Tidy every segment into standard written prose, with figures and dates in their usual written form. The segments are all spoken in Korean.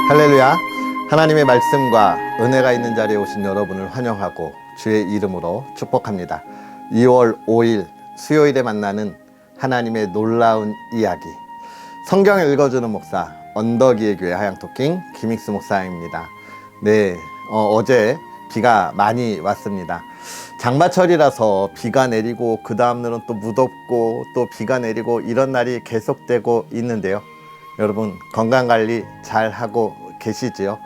할렐루야. 하나님의 말씀과 은혜가 있는 자리에 오신 여러분을 환영하고 주의 이름으로 축복합니다. 2월 5일 수요일에 만나는 하나님의 놀라운 이야기, 성경을 읽어주는 목사, 언덕이의 교회 하양토킹 김익수 목사입니다. 네, 어제 비가 많이 왔습니다. 장마철이라서 비가 내리고 그 다음날은 또 무덥고 또 비가 내리고 이런 날이 계속되고 있는데요. 여러분 건강관리 잘 하고 계시지요?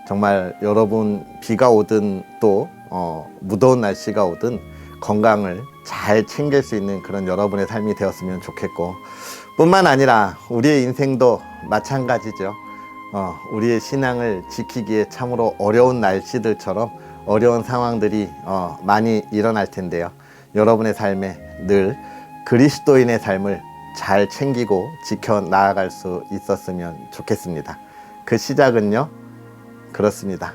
정말 여러분 비가 오든 또 무더운 날씨가 오든 건강을 잘 챙길 수 있는 그런 여러분의 삶이 되었으면 좋겠고, 뿐만 아니라 우리의 인생도 마찬가지죠. 우리의 신앙을 지키기에 참으로 어려운 날씨들처럼 어려운 상황들이 많이 일어날 텐데요. 여러분의 삶에 늘 그리스도인의 삶을 잘 챙기고 지켜 나아갈 수 있었으면 좋겠습니다. 그 시작은요, 그렇습니다.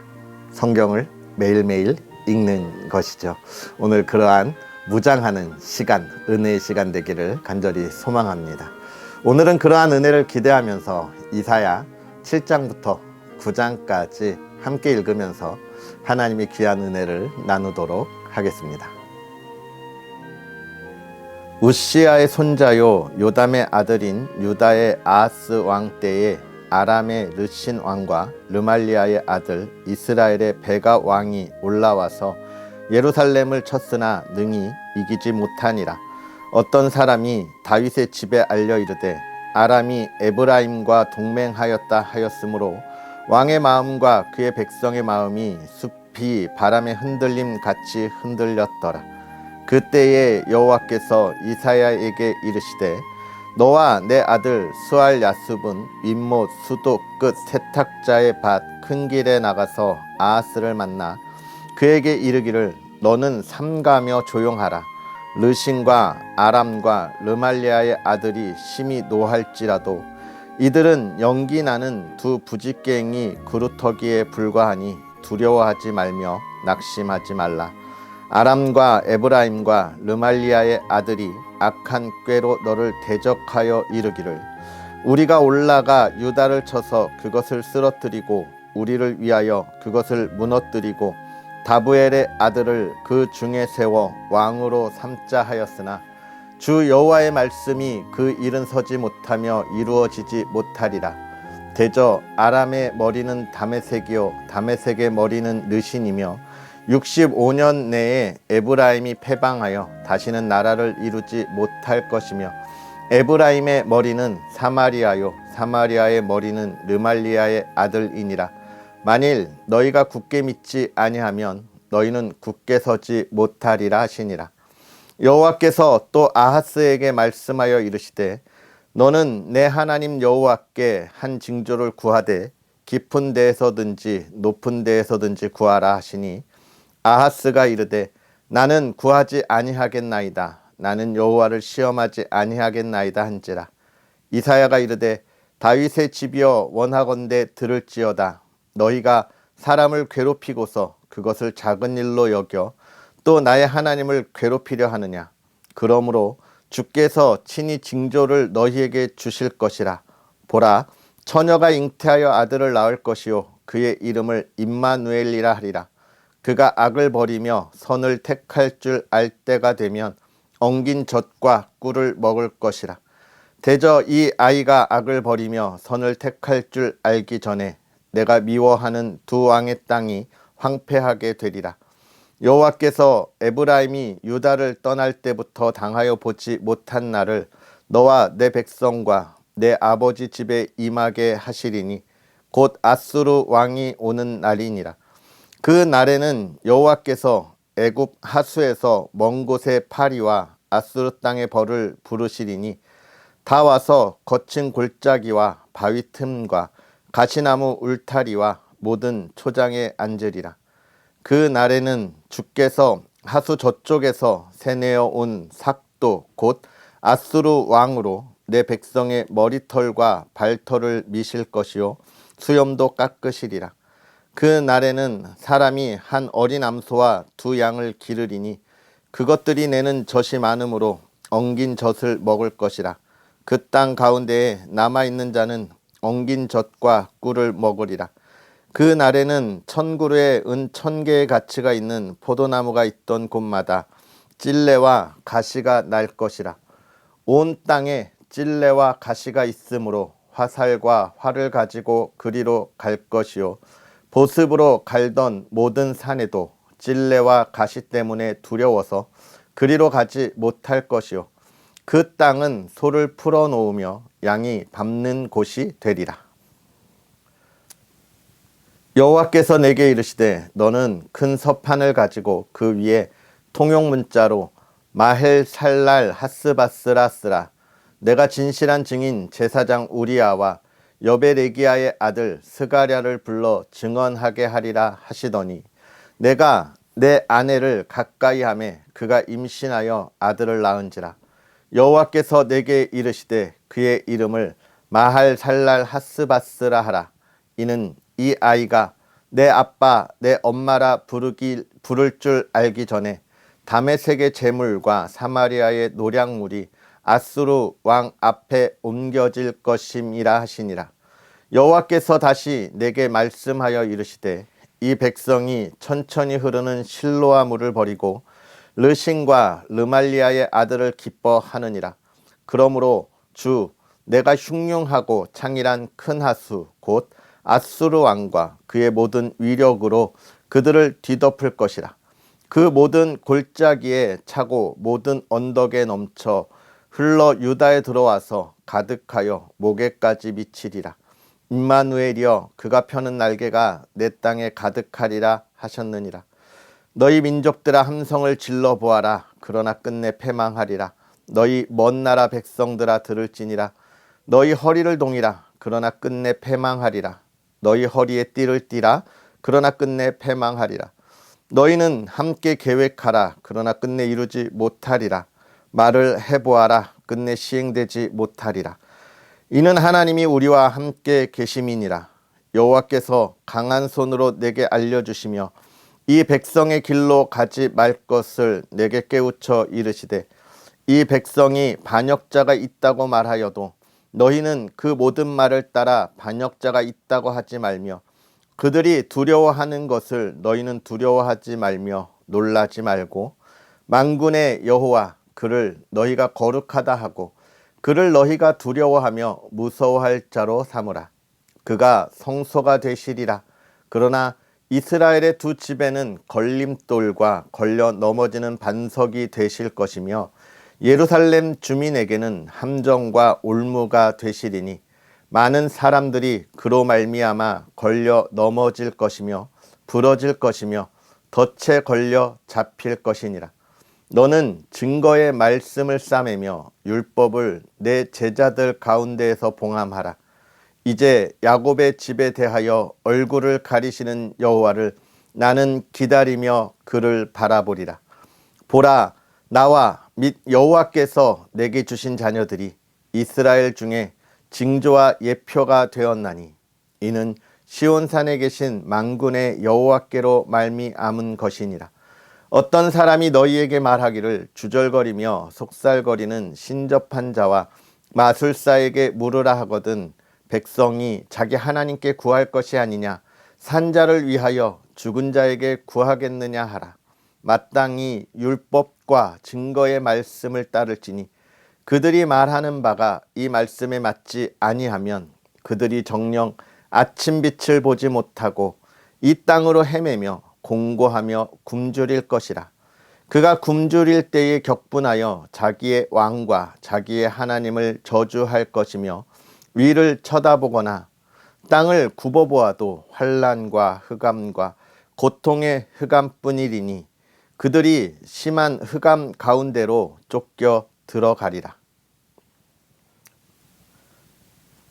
성경을 매일매일 읽는 것이죠. 오늘 그러한 무장하는 시간, 은혜의 시간 되기를 간절히 소망합니다. 오늘은 그러한 은혜를 기대하면서 이사야 7장부터 9장까지 함께 읽으면서 하나님의 귀한 은혜를 나누도록 하겠습니다. 우시아의 손자요 요담의 아들인 유다의 아하스 왕 때에 아람의 르신 왕과 르말리아의 아들 이스라엘의 베가 왕이 올라와서 예루살렘을 쳤으나 능히 이기지 못하니라. 어떤 사람이 다윗의 집에 알려 이르되 아람이 에브라임과 동맹하였다 하였으므로 왕의 마음과 그의 백성의 마음이 숲이 바람의 흔들림 같이 흔들렸더라. 그때에 여호와께서 이사야에게 이르시되 너와 내 아들 스알 야숲은 윗못 수도 끝 세탁자의 밭 큰 길에 나가서 아하스를 만나 그에게 이르기를 너는 삼가며 조용하라. 르신과 아람과 르말리아의 아들이 심히 노할지라도 이들은 연기 나는 두 부지깽이 그루터기에 불과하니 두려워하지 말며 낙심하지 말라. 아람과 에브라임과 르말리아의 아들이 악한 꾀로 너를 대적하여 이르기를 우리가 올라가 유다를 쳐서 그것을 쓰러뜨리고 우리를 위하여 그것을 무너뜨리고 다부엘의 아들을 그 중에 세워 왕으로 삼자 하였으나 주 여호와의 말씀이 그 일은 서지 못하며 이루어지지 못하리라. 대저 아람의 머리는 다메섹이요 다메섹의 머리는 르신이며 65년 내에 에브라임이 패방하여 다시는 나라를 이루지 못할 것이며 에브라임의 머리는 사마리아요 사마리아의 머리는 르말리아의 아들이니라. 만일 너희가 굳게 믿지 아니하면 너희는 굳게 서지 못하리라 하시니라. 여호와께서 또 아하스에게 말씀하여 이르시되 너는 내 하나님 여호와께 한 징조를 구하되 깊은 데에서든지 높은 데에서든지 구하라 하시니 아하스가 이르되 나는 구하지 아니하겠나이다. 나는 여호와를 시험하지 아니하겠나이다 한지라. 이사야가 이르되 다윗의 집이여 원하건대 들을지어다. 너희가 사람을 괴롭히고서 그것을 작은 일로 여겨 또 나의 하나님을 괴롭히려 하느냐. 그러므로 주께서 친히 징조를 너희에게 주실 것이라. 보라, 처녀가 잉태하여 아들을 낳을 것이요 그의 이름을 임마누엘이라 하리라. 그가 악을 버리며 선을 택할 줄 알 때가 되면 엉긴 젖과 꿀을 먹을 것이라. 대저 이 아이가 악을 버리며 선을 택할 줄 알기 전에 내가 미워하는 두 왕의 땅이 황폐하게 되리라. 여호와께서 에브라임이 유다를 떠날 때부터 당하여 보지 못한 날을 너와 내 백성과 내 아버지 집에 임하게 하시리니 곧 아수르 왕이 오는 날이니라. 그 날에는 여호와께서 애굽 하수에서 먼 곳의 파리와 아수르 땅의 벌을 부르시리니 다 와서 거친 골짜기와 바위 틈과 가시나무 울타리와 모든 초장에 앉으리라. 그 날에는 주께서 하수 저쪽에서 새내어 온 삭도 곧 아수르 왕으로 내 백성의 머리털과 발털을 미실 것이요 수염도 깎으시리라. 그 날에는 사람이 한 어린 암소와 두 양을 기르리니 그것들이 내는 젖이 많으므로 엉긴 젖을 먹을 것이라. 그 땅 가운데에 남아있는 자는 엉긴 젖과 꿀을 먹으리라. 그 날에는 1000그루의 은 1000개의 가치가 있는 포도나무가 있던 곳마다 찔레와 가시가 날 것이라. 온 땅에 찔레와 가시가 있으므로 화살과 활을 가지고 그리로 갈 것이요, 보습으로 갈던 모든 산에도 찔레와 가시 때문에 두려워서 그리로 가지 못할 것이요, 그 땅은 소를 풀어 놓으며 양이 밟는 곳이 되리라. 여호와께서 내게 이르시되 너는 큰 서판을 가지고 그 위에 통용 문자로 마헬살랄 하스바스라 쓰라. 내가 진실한 증인 제사장 우리아와 여베레기야의 아들 스가랴를 불러 증언하게 하리라 하시더니, 내가 내 아내를 가까이 하매 그가 임신하여 아들을 낳은지라. 여호와께서 내게 이르시되 그의 이름을 마할살랄 하스바스라 하라. 이는 이 아이가 내 아빠 내 엄마라 부를 줄 알기 전에 다메섹의 재물과 사마리아의 노량물이 아수르 왕 앞에 옮겨질 것임이라 하시니라. 여호와께서 다시 내게 말씀하여 이르시되 이 백성이 천천히 흐르는 실로아 물을 버리고 르신과 르말리아의 아들을 기뻐하느니라. 그러므로 주 내가 흉흉하고 창일한 큰 하수 곧 아수르 왕과 그의 모든 위력으로 그들을 뒤덮을 것이라. 그 모든 골짜기에 차고 모든 언덕에 넘쳐 흘러 유다에 들어와서 가득하여 목에까지 미치리라. 임마누엘이여 그가 펴는 날개가 내 땅에 가득하리라 하셨느니라. 너희 민족들아 함성을 질러 보아라. 그러나 끝내 패망하리라. 너희 먼 나라 백성들아 들을지니라. 너희 허리를 동이라. 그러나 끝내 패망하리라. 너희 허리에 띠를 띠라. 그러나 끝내 패망하리라. 너희는 함께 계획하라. 그러나 끝내 이루지 못하리라. 말을 해보아라. 끝내 시행되지 못하리라. 이는 하나님이 우리와 함께 계심이니라. 여호와께서 강한 손으로 내게 알려주시며 이 백성의 길로 가지 말 것을 내게 깨우쳐 이르시되, 이 백성이 반역자가 있다고 말하여도 너희는 그 모든 말을 따라 반역자가 있다고 하지 말며, 그들이 두려워하는 것을 너희는 두려워하지 말며 놀라지 말고, 만군의 여호와 그를 너희가 거룩하다 하고 그를 너희가 두려워하며 무서워할 자로 삼으라. 그가 성소가 되시리라. 그러나 이스라엘의 두 집에는 걸림돌과 걸려 넘어지는 반석이 되실 것이며 예루살렘 주민에게는 함정과 올무가 되시리니 많은 사람들이 그로 말미암아 걸려 넘어질 것이며 부러질 것이며 덫에 걸려 잡힐 것이니라. 너는 증거의 말씀을 싸매며 율법을 내 제자들 가운데에서 봉함하라. 이제 야곱의 집에 대하여 얼굴을 가리시는 여호와를 나는 기다리며 그를 바라보리라. 보라, 나와 및 여호와께서 내게 주신 자녀들이 이스라엘 중에 징조와 예표가 되었나니, 이는 시온산에 계신 만군의 여호와께로 말미암은 것이니라. 어떤 사람이 너희에게 말하기를 주절거리며 속살거리는 신접한 자와 마술사에게 물으라 하거든 백성이 자기 하나님께 구할 것이 아니냐, 산자를 위하여 죽은 자에게 구하겠느냐 하라. 마땅히 율법과 증거의 말씀을 따를지니 그들이 말하는 바가 이 말씀에 맞지 아니하면 그들이 정녕 아침빛을 보지 못하고 이 땅으로 헤매며 공고하며 굶주릴 것이라. 그가 굶주릴 때에 격분하여 자기의 왕과 자기의 하나님을 저주할 것이며 위를 쳐다보거나 땅을 굽어보아도 환난과 흑암과 고통의 흑암뿐이리니 그들이 심한 흑암 가운데로 쫓겨 들어가리라.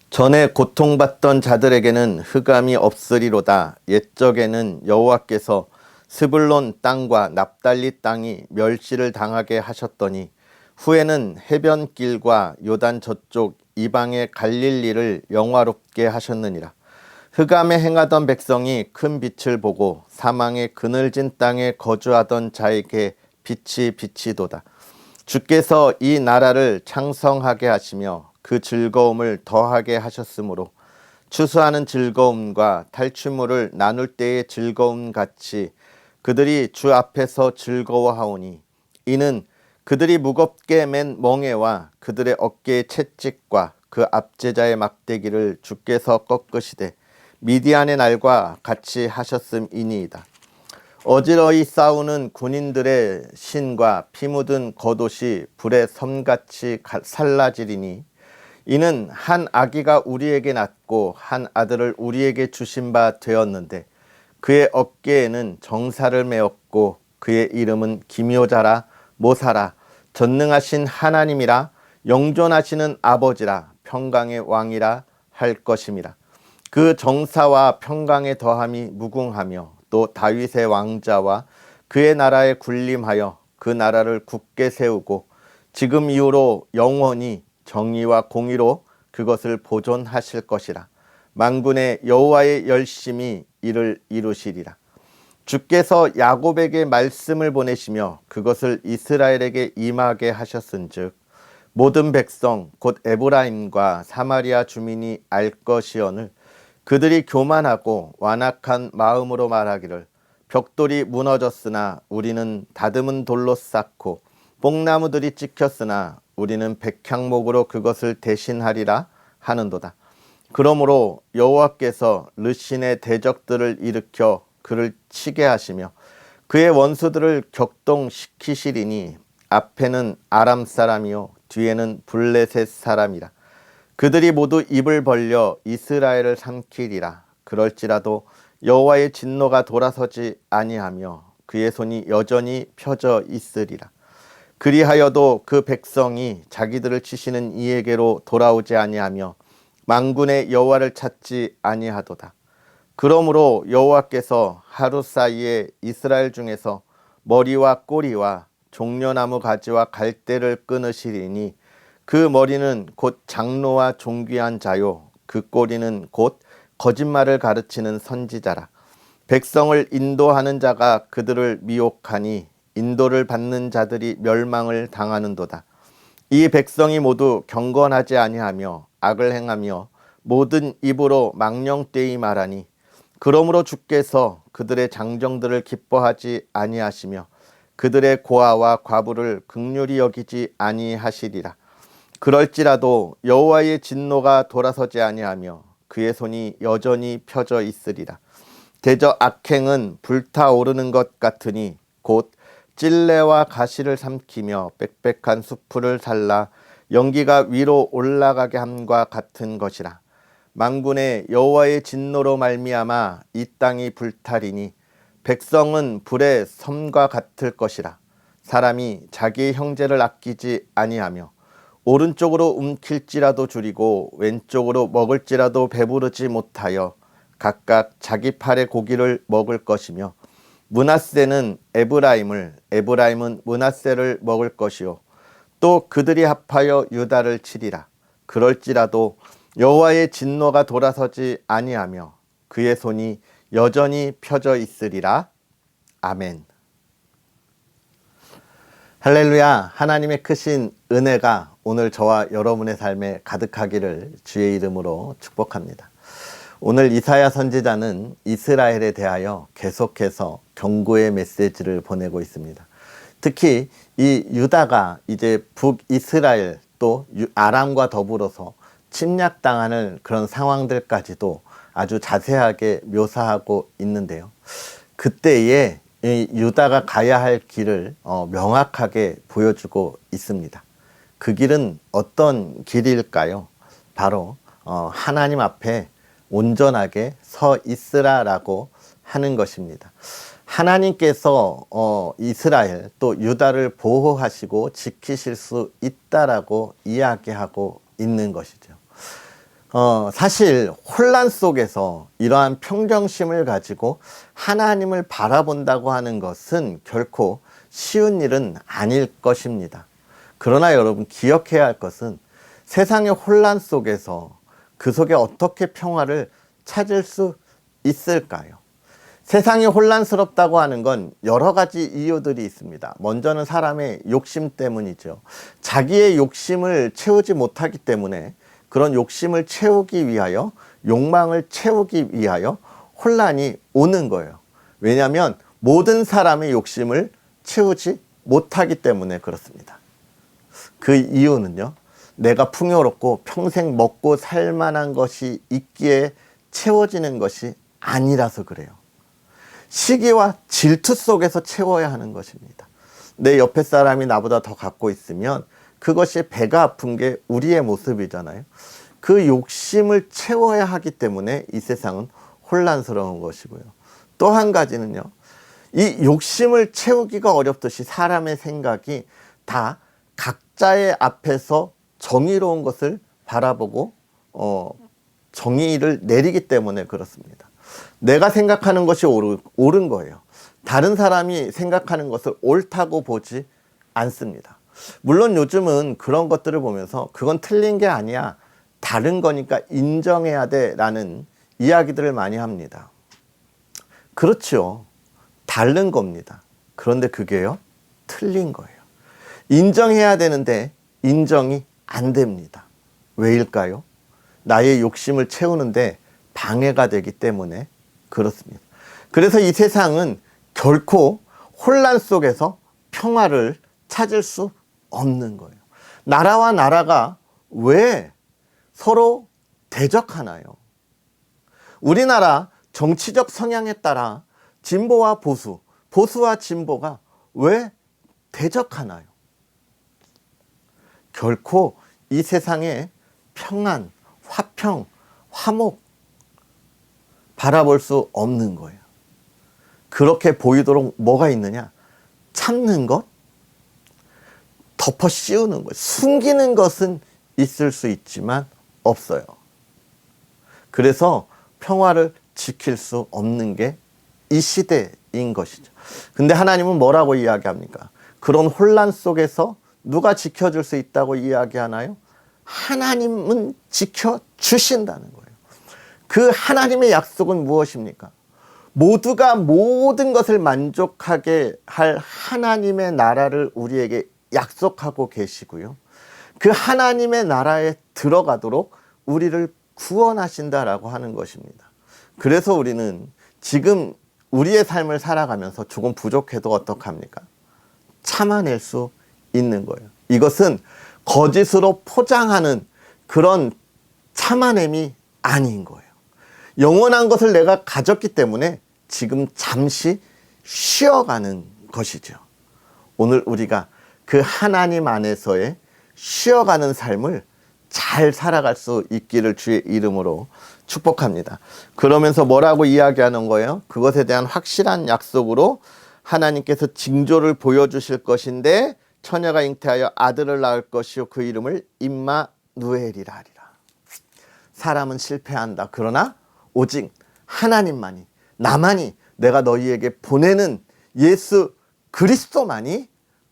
전에 고통받던 자들에게는 흑암이 없으리로다. 옛적에는 여호와께서 스불론 땅과 납달리 땅이 멸시를 당하게 하셨더니 후에는 해변길과 요단 저쪽 이방의 갈릴리를 영화롭게 하셨느니라. 흑암에 행하던 백성이 큰 빛을 보고 사망의 그늘진 땅에 거주하던 자에게 빛이 비치도다. 주께서 이 나라를 창성하게 하시며 그 즐거움을 더하게 하셨으므로 추수하는 즐거움과 탈취물을 나눌 때의 즐거움 같이 그들이 주 앞에서 즐거워하오니 이는 그들이 무겁게 맨 멍에와 그들의 어깨의 채찍과 그 압제자의 막대기를 주께서 꺾으시되 미디안의 날과 같이 하셨음이니이다. 어지러이 싸우는 군인들의 신과 피 묻은 겉옷이 불의 섬같이 살라지리니 이는 한 아기가 우리에게 낳고 한 아들을 우리에게 주신 바 되었는데 그의 어깨에는 정사를 메었고 그의 이름은 기묘자라 모사라 전능하신 하나님이라 영존하시는 아버지라 평강의 왕이라 할 것임이라. 그 정사와 평강의 더함이 무궁하며 또 다윗의 왕자와 그의 나라에 군림하여 그 나라를 굳게 세우고 지금 이후로 영원히 정의와 공의로 그것을 보존하실 것이라. 만군의 여호와의 열심히 이를 이루시리라. 주께서 야곱에게 말씀을 보내시며 그것을 이스라엘에게 임하게 하셨은즉 모든 백성 곧 에브라임과 사마리아 주민이 알 것이오늘 그들이 교만하고 완악한 마음으로 말하기를 벽돌이 무너졌으나 우리는 다듬은 돌로 쌓고 뽕나무들이 찍혔으나 우리는 백향목으로 그것을 대신하리라 하는도다. 그러므로 여호와께서 르신의 대적들을 일으켜 그를 치게 하시며 그의 원수들을 격동시키시리니 앞에는 아람 사람이요 뒤에는 블레셋 사람이라. 그들이 모두 입을 벌려 이스라엘을 삼키리라. 그럴지라도 여호와의 진노가 돌아서지 아니하며 그의 손이 여전히 펴져 있으리라. 그리하여도 그 백성이 자기들을 치시는 이에게로 돌아오지 아니하며 만군의 여호와를 찾지 아니하도다. 그러므로 여호와께서 하루 사이에 이스라엘 중에서 머리와 꼬리와 종려나무 가지와 갈대를 끊으시리니 그 머리는 곧 장로와 존귀한 자요 그 꼬리는 곧 거짓말을 가르치는 선지자라. 백성을 인도하는 자가 그들을 미혹하니 인도를 받는 자들이 멸망을 당하는도다. 이 백성이 모두 경건하지 아니하며 악을 행하며 모든 입으로 망령되이 말하니 그러므로 주께서 그들의 장정들을 기뻐하지 아니하시며 그들의 고아와 과부를 긍휼히 여기지 아니하시리라. 그럴지라도 여호와의 진노가 돌아서지 아니하며 그의 손이 여전히 펴져 있으리라. 대저 악행은 불타오르는 것 같으니 곧 찔레와 가시를 삼키며 빽빽한 수풀을 살라 연기가 위로 올라가게 함과 같은 것이라. 만군의 여호와의 진노로 말미암아 이 땅이 불타리니 백성은 불의 섬과 같을 것이라. 사람이 자기의 형제를 아끼지 아니하며 오른쪽으로 움킬지라도 줄이고 왼쪽으로 먹을지라도 배부르지 못하여 각각 자기 팔의 고기를 먹을 것이며 므낫세는 에브라임을 에브라임은 므낫세를 먹을 것이요 또 그들이 합하여 유다를 치리라. 그럴지라도 여호와의 진노가 돌아서지 아니하며 그의 손이 여전히 펴져 있으리라. 아멘. 할렐루야. 하나님의 크신 은혜가 오늘 저와 여러분의 삶에 가득하기를 주의 이름으로 축복합니다. 오늘 이사야 선지자는 이스라엘에 대하여 계속해서 경고의 메시지를 보내고 있습니다. 특히 이 유다가 이제 북이스라엘 또 아람과 더불어서 침략당하는 그런 상황들까지도 아주 자세하게 묘사하고 있는데요. 그때에 이 유다가 가야 할 길을 명확하게 보여주고 있습니다. 그 길은 어떤 길일까요? 바로 하나님 앞에 온전하게 서 있으라라고 하는 것입니다. 하나님께서 이스라엘 또 유다를 보호하시고 지키실 수 있다라고 이야기하고 있는 것이죠. 사실 혼란 속에서 이러한 평정심을 가지고 하나님을 바라본다고 하는 것은 결코 쉬운 일은 아닐 것입니다. 그러나 여러분 기억해야 할 것은 세상의 혼란 속에서 그 속에 어떻게 평화를 찾을 수 있을까요? 세상이 혼란스럽다고 하는 건 여러 가지 이유들이 있습니다. 먼저는 사람의 욕심 때문이죠. 자기의 욕심을 채우지 못하기 때문에 그런 욕심을 채우기 위하여, 욕망을 채우기 위하여 혼란이 오는 거예요. 왜냐하면 모든 사람의 욕심을 채우지 못하기 때문에 그렇습니다. 그 이유는요, 내가 풍요롭고 평생 먹고 살 만한 것이 있기에 채워지는 것이 아니라서 그래요. 시기와 질투 속에서 채워야 하는 것입니다. 내 옆에 사람이 나보다 더 갖고 있으면 그것이 배가 아픈 게 우리의 모습이잖아요. 그 욕심을 채워야 하기 때문에 이 세상은 혼란스러운 것이고요. 또 한 가지는요, 이 욕심을 채우기가 어렵듯이 사람의 생각이 다 각자의 앞에서 정의로운 것을 바라보고 정의를 내리기 때문에 그렇습니다. 내가 생각하는 것이 옳은 거예요. 다른 사람이 생각하는 것을 옳다고 보지 않습니다. 물론 요즘은 그런 것들을 보면서 그건 틀린 게 아니야, 다른 거니까 인정해야 돼 라는 이야기들을 많이 합니다. 그렇죠. 다른 겁니다. 그런데 그게요, 틀린 거예요. 인정해야 되는데 인정이 안 됩니다. 왜일까요? 나의 욕심을 채우는데 방해가 되기 때문에 그렇습니다. 그래서 이 세상은 결코 혼란 속에서 평화를 찾을 수 없는 거예요. 나라와 나라가 왜 서로 대적하나요? 우리나라 정치적 성향에 따라 진보와 보수, 보수와 진보가 왜 대적하나요? 결코 이 세상에 평안, 화평, 화목 바라볼 수 없는 거예요. 그렇게 보이도록 뭐가 있느냐? 참는 것, 덮어 씌우는 것, 숨기는 것은 있을 수 있지만 없어요. 그래서 평화를 지킬 수 없는 게 이 시대인 것이죠. 근데 하나님은 뭐라고 이야기합니까? 그런 혼란 속에서 누가 지켜줄 수 있다고 이야기하나요? 하나님은 지켜주신다는 거예요. 그 하나님의 약속은 무엇입니까? 모두가 모든 것을 만족하게 할 하나님의 나라를 우리에게 약속하고 계시고요. 그 하나님의 나라에 들어가도록 우리를 구원하신다라고 하는 것입니다. 그래서 우리는 지금 우리의 삶을 살아가면서 조금 부족해도 어떡합니까? 참아낼 수 있는 거예요. 이것은 거짓으로 포장하는 그런 참아냄이 아닌 거예요. 영원한 것을 내가 가졌기 때문에 지금 잠시 쉬어가는 것이죠. 오늘 우리가 그 하나님 안에서의 쉬어가는 삶을 잘 살아갈 수 있기를 주의 이름으로 축복합니다. 그러면서 뭐라고 이야기하는 거예요? 그것에 대한 확실한 약속으로 하나님께서 징조를 보여주실 것인데 처녀가 잉태하여 아들을 낳을 것이요 그 이름을 임마누엘이라 하리라. 사람은 실패한다. 그러나 오직 하나님만이, 나만이, 내가 너희에게 보내는 예수 그리스도만이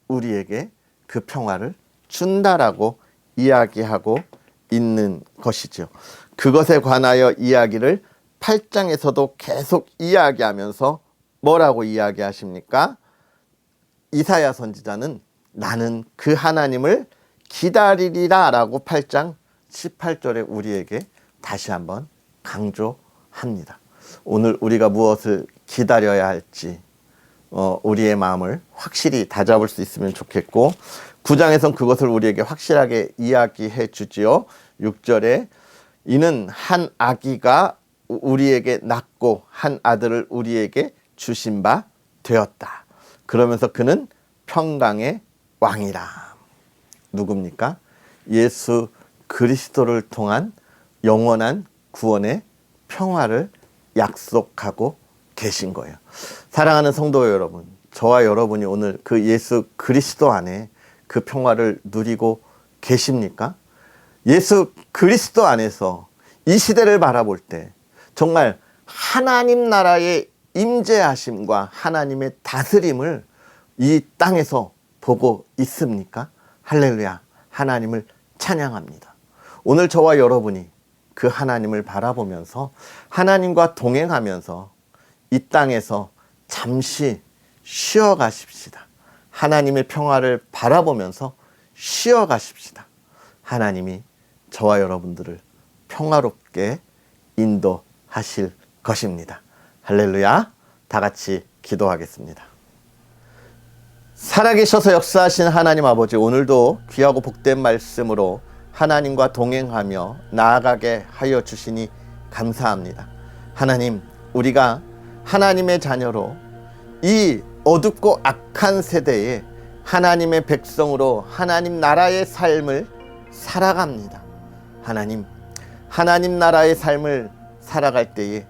우리에게 그 평화를 준다라고 이야기하고 있는 것이죠. 그것에 관하여 이야기를 8장에서도 계속 이야기하면서 뭐라고 이야기하십니까? 이사야 선지자는 나는 그 하나님을 기다리리라 라고 8장 18절에 우리에게 다시 한번 강조합니다. 오늘 우리가 무엇을 기다려야 할지 우리의 마음을 확실히 다잡을 수 있으면 좋겠고, 9장에선 그것을 우리에게 확실하게 이야기해 주지요. 6절에 이는 한 아기가 우리에게 낳고 한 아들을 우리에게 주신 바 되었다. 그러면서 그는 평강의 왕이라. 누굽니까? 예수 그리스도를 통한 영원한 구원의 평화를 약속하고 계신 거예요. 사랑하는 성도 여러분, 저와 여러분이 오늘 그 예수 그리스도 안에 그 평화를 누리고 계십니까? 예수 그리스도 안에서 이 시대를 바라볼 때 정말 하나님 나라의 임재하심과 하나님의 다스림을 이 땅에서 보고 있습니까? 할렐루야, 하나님을 찬양합니다. 오늘 저와 여러분이 그 하나님을 바라보면서 하나님과 동행하면서 이 땅에서 잠시 쉬어 가십시다. 하나님의 평화를 바라보면서 쉬어 가십시다. 하나님이 저와 여러분들을 평화롭게 인도하실 것입니다. 할렐루야. 다 같이 기도하겠습니다. 살아계셔서 역사하신 하나님 아버지, 오늘도 귀하고 복된 말씀으로 하나님과 동행하며 나아가게 하여 주시니 감사합니다. 하나님, 우리가 하나님의 자녀로 이 어둡고 악한 세대에 하나님의 백성으로 하나님 나라의 삶을 살아갑니다. 하나님 나라의 삶을 살아갈 때에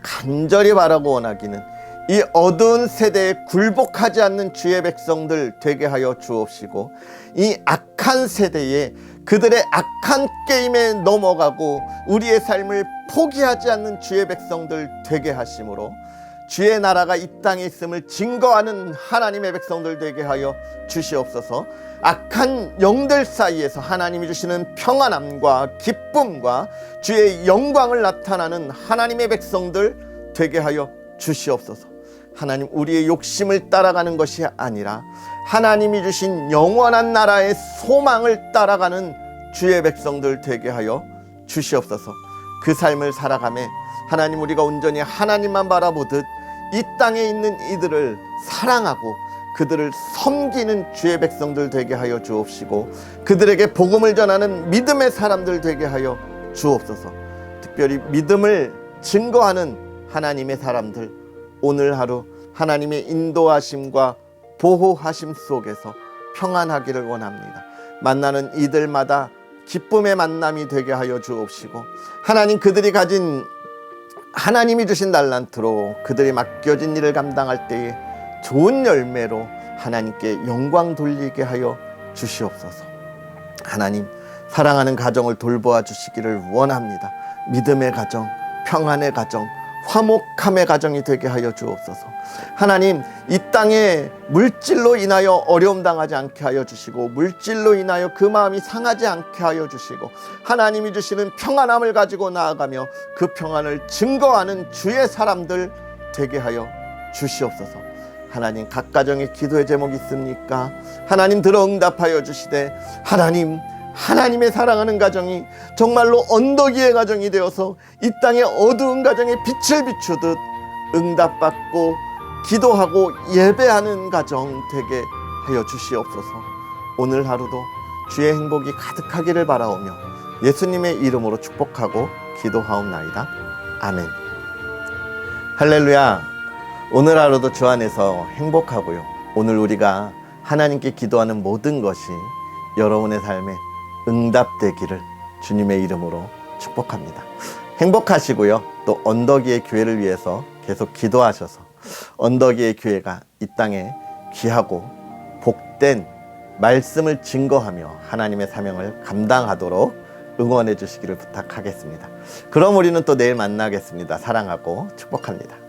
간절히 바라고 원하기는 이 어두운 세대에 굴복하지 않는 주의 백성들 되게 하여 주옵시고, 이 악한 세대에 그들의 악한 게임에 넘어가고 우리의 삶을 포기하지 않는 주의 백성들 되게 하심으로 주의 나라가 이 땅에 있음을 증거하는 하나님의 백성들 되게 하여 주시옵소서. 악한 영들 사이에서 하나님이 주시는 평안함과 기쁨과 주의 영광을 나타나는 하나님의 백성들 되게 하여 주시옵소서. 하나님, 우리의 욕심을 따라가는 것이 아니라 하나님이 주신 영원한 나라의 소망을 따라가는 주의 백성들 되게 하여 주시옵소서. 그 삶을 살아가며 하나님, 우리가 온전히 하나님만 바라보듯 이 땅에 있는 이들을 사랑하고 그들을 섬기는 주의 백성들 되게 하여 주옵시고, 그들에게 복음을 전하는 믿음의 사람들 되게 하여 주옵소서. 특별히 믿음을 증거하는 하나님의 사람들, 오늘 하루 하나님의 인도하심과 보호하심 속에서 평안하기를 원합니다. 만나는 이들마다 기쁨의 만남이 되게 하여 주옵시고, 하나님, 그들이 가진 하나님이 주신 달란트로 그들이 맡겨진 일을 감당할 때에 좋은 열매로 하나님께 영광 돌리게 하여 주시옵소서. 하나님, 사랑하는 가정을 돌보아 주시기를 원합니다. 믿음의 가정, 평안의 가정, 화목함의 가정이 되게 하여 주옵소서. 하나님, 이 땅에 물질로 인하여 어려움 당하지 않게 하여 주시고, 물질로 인하여 그 마음이 상하지 않게 하여 주시고, 하나님이 주시는 평안함을 가지고 나아가며 그 평안을 증거하는 주의 사람들 되게 하여 주시옵소서. 하나님, 각 가정에 기도의 제목이 있습니까? 하나님, 들어 응답하여 주시되, 하나님의 사랑하는 가정이 정말로 언덕 위의 가정이 되어서 이 땅의 어두운 가정에 빛을 비추듯 응답받고 기도하고 예배하는 가정 되게 하여 주시옵소서. 오늘 하루도 주의 행복이 가득하기를 바라오며 예수님의 이름으로 축복하고 기도하옵나이다. 아멘. 할렐루야. 오늘 하루도 주 안에서 행복하고요, 오늘 우리가 하나님께 기도하는 모든 것이 여러분의 삶에 응답되기를 주님의 이름으로 축복합니다. 행복하시고요, 또 언덕위의 교회를 위해서 계속 기도하셔서 언덕위의 교회가 이 땅에 귀하고 복된 말씀을 증거하며 하나님의 사명을 감당하도록 응원해 주시기를 부탁하겠습니다. 그럼 우리는 또 내일 만나겠습니다. 사랑하고 축복합니다.